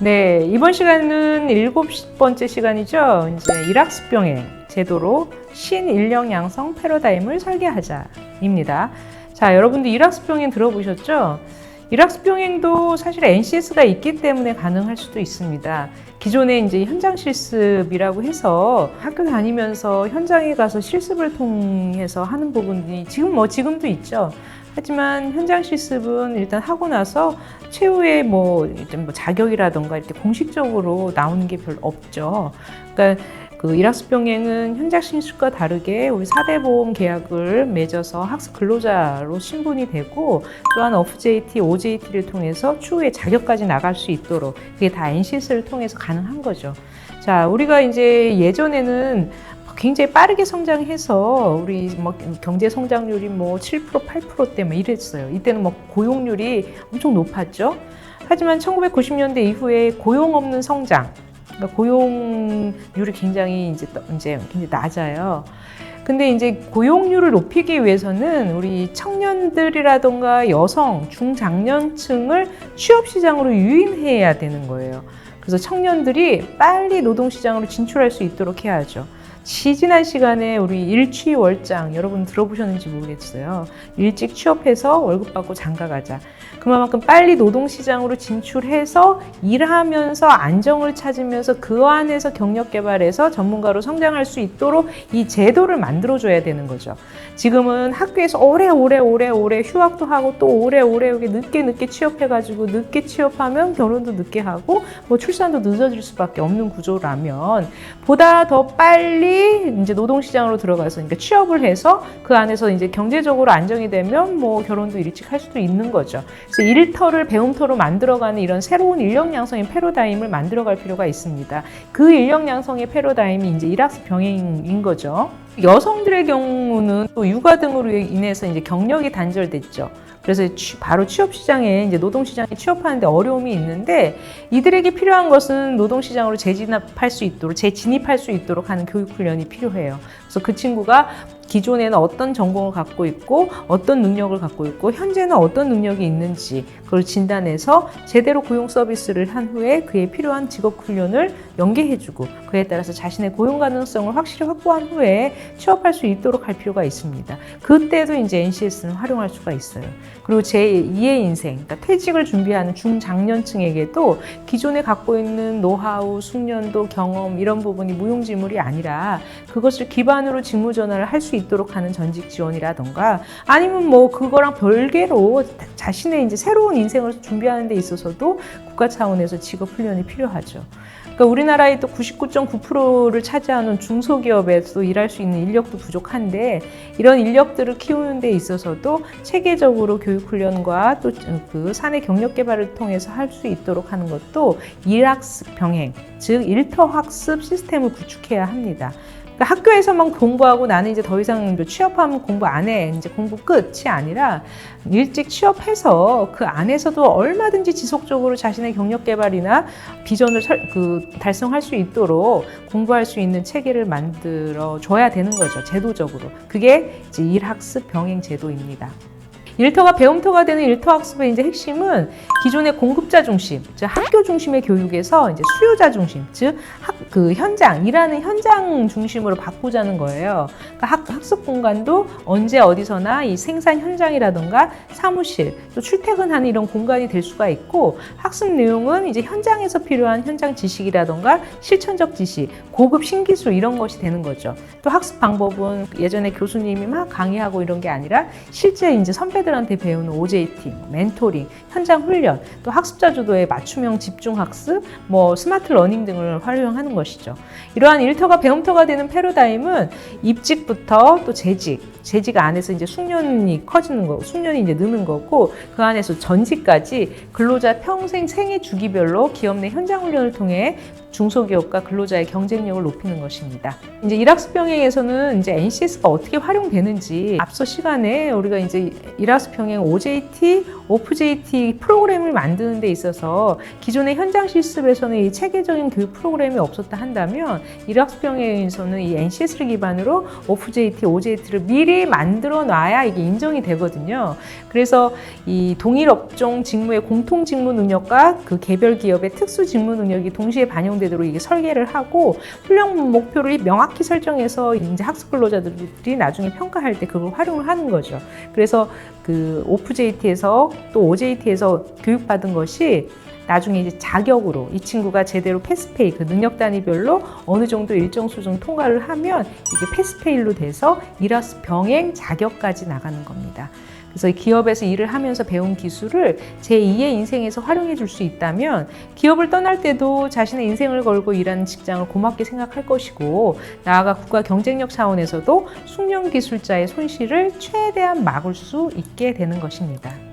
네, 이번 시간은 7번째 시간이죠. 이제 일학습 병행 제도로 신인력 양성 패러다임을 설계하자입니다. 자, 여러분들 일학습 병행 들어보셨죠? 일학습 병행도 사실 NCS가 있기 때문에 가능할 수도 있습니다. 기존에 이제 현장 실습이라고 해서 학교 다니면서 현장에 가서 실습을 통해서 하는 부분이 지금도 있죠. 하지만 현장 실습은 일단 하고 나서 최후의 자격이라던가 이렇게 공식적으로 나오는 게 별로 없죠. 그러니까 그 일학습 병행은 현장 실습과 다르게 우리 4대 보험 계약을 맺어서 학습 근로자로 신분이 되고, 또한 FJT, OJT를 통해서 추후에 자격까지 나갈 수 있도록 그게 다 NCS를 통해서 가능한 거죠. 자, 우리가 이제 예전에는 굉장히 빠르게 성장해서 우리 경제 성장률이 7%, 8%대 이랬어요. 이때는 고용률이 엄청 높았죠. 하지만 1990년대 이후에 고용 없는 성장, 그러니까 고용률이 굉장히 굉장히 낮아요. 근데 이제 고용률을 높이기 위해서는 우리 청년들이라던가 여성, 중장년층을 취업시장으로 유인해야 되는 거예요. 그래서 청년들이 빨리 노동시장으로 진출할 수 있도록 해야죠. 지난 시간에 우리 일취월장 여러분 들어보셨는지 모르겠어요. 일찍 취업해서 월급 받고 장가가자. 그만큼 빨리 노동시장으로 진출해서 일하면서 안정을 찾으면서 그 안에서 경력 개발해서 전문가로 성장할 수 있도록 이 제도를 만들어줘야 되는 거죠. 지금은 학교에서 오래 휴학도 하고 또 오래 늦게 취업해가지고 늦게 취업하면 결혼도 늦게 하고 출산도 늦어질 수밖에 없는 구조라면, 보다 더 빨리 이제 노동시장으로 들어가서 그러니까 취업을 해서 그 안에서 이제 경제적으로 안정이 되면 결혼도 일찍 할 수도 있는 거죠. 그래서 일터를 배움터로 만들어가는 이런 새로운 인력 양성의 패러다임을 만들어갈 필요가 있습니다. 그 인력 양성의 패러다임이 이제 일학습 병행인 거죠. 여성들의 경우는 또 육아 등으로 인해서 이제 경력이 단절됐죠. 그래서 바로 취업시장에 이제 노동시장에 취업하는데 어려움이 있는데, 이들에게 필요한 것은 노동시장으로 재진입할 수 있도록 하는 교육훈련이 필요해요. 그래서 그 친구가 기존에는 어떤 전공을 갖고 있고 어떤 능력을 갖고 있고 현재는 어떤 능력이 있는지 그걸 진단해서 제대로 고용 서비스를 한 후에 그에 필요한 직업 훈련을 연계해주고, 그에 따라서 자신의 고용 가능성을 확실히 확보한 후에 취업할 수 있도록 할 필요가 있습니다. 그때도 이제 NCS는 활용할 수가 있어요. 그리고 제2의 인생, 그러니까 퇴직을 준비하는 중장년층에게도 기존에 갖고 있는 노하우, 숙련도, 경험 이런 부분이 무용지물이 아니라 그것을 기반으로 직무 전환을 할 수 있도록 하는 전직 지원이라던가, 아니면 그거랑 별개로 자신의 이제 새로운 인생을 준비하는 데 있어서도 국가 차원에서 직업 훈련이 필요하죠. 그러니까 우리나라의 또 99.9%를 차지하는 중소기업에서 일할 수 있는 인력도 부족한데, 이런 인력들을 키우는 데 있어서도 체계적으로 교육훈련과 또 그 사내 경력 개발을 통해서 할 수 있도록 하는 것도 일학습 병행, 즉 일터학습 시스템을 구축해야 합니다. 그러니까 학교에서만 공부하고 나는 이제 더 이상 취업하면 공부 안 해, 이제 공부 끝이 아니라 일찍 취업해서 그 안에서도 얼마든지 지속적으로 자신의 경력 개발이나 비전을 달성할 수 있도록 공부할 수 있는 체계를 만들어 줘야 되는 거죠, 제도적으로. 그게 이제 일학습 병행 제도입니다. 일터가 배움터가 되는 일터학습의 이제 핵심은 기존의 공급자 중심, 즉 학교 중심의 교육에서 이제 수요자 중심, 즉 일하는 현장 중심으로 바꾸자는 거예요. 그러니까 학습 공간도 언제 어디서나 이 생산 현장이라든가 사무실, 또 출퇴근하는 이런 공간이 될 수가 있고, 학습 내용은 이제 현장에서 필요한 현장 지식이라든가 실천적 지식, 고급 신기술 이런 것이 되는 거죠. 또 학습 방법은 예전에 교수님이 막 강의하고 이런 게 아니라 실제 이제 선배들한테 배우는 OJT, 멘토링, 현장 훈련, 또 학습자 주도의 맞춤형 집중 학습, 스마트 러닝 등을 활용하는 것이죠. 이러한 일터가 배움터가 되는 패러다임은 입직부터 또 재직 안에서 이제 숙련이 커지는 거고, 숙련이 이제 느는 거고, 그 안에서 전직까지 근로자 평생 생애 주기별로 기업 내 현장 훈련을 통해 중소기업과 근로자의 경쟁력을 높이는 것입니다. 이제 일학습병행에서는 이제 NCS가 어떻게 활용되는지 앞서 시간에 우리가 이제 일학습병행 OJT, OFJT 프로그램을 만드는 데 있어서 기존의 현장 실습에서는 이 체계적인 교육 프로그램이 없었다 한다면 일학습병행에서는 이 NCS를 기반으로 OFJT, OJT를 미리 만들어 놔야 이게 인정이 되거든요. 그래서 이 동일 업종 직무의 공통 직무 능력과 그 개별 기업의 특수 직무 능력이 동시에 반영되도록 이게 설계를 하고 훈련 목표를 명확히 설정해서 이제 학습 근로자들이 나중에 평가할 때 그걸 활용을 하는 거죠. 그래서 그 OFJT에서 또 OJT에서 교육받은 것이 나중에 이제 자격으로 이 친구가 제대로 패스페일, 그 능력 단위별로 어느 정도 일정 수준 통과를 하면 이게 패스페일로 돼서 일학습 병행 자격까지 나가는 겁니다. 그래서 기업에서 일을 하면서 배운 기술을 제2의 인생에서 활용해 줄 수 있다면 기업을 떠날 때도 자신의 인생을 걸고 일하는 직장을 고맙게 생각할 것이고 나아가 국가 경쟁력 차원에서도 숙련 기술자의 손실을 최대한 막을 수 있게 되는 것입니다.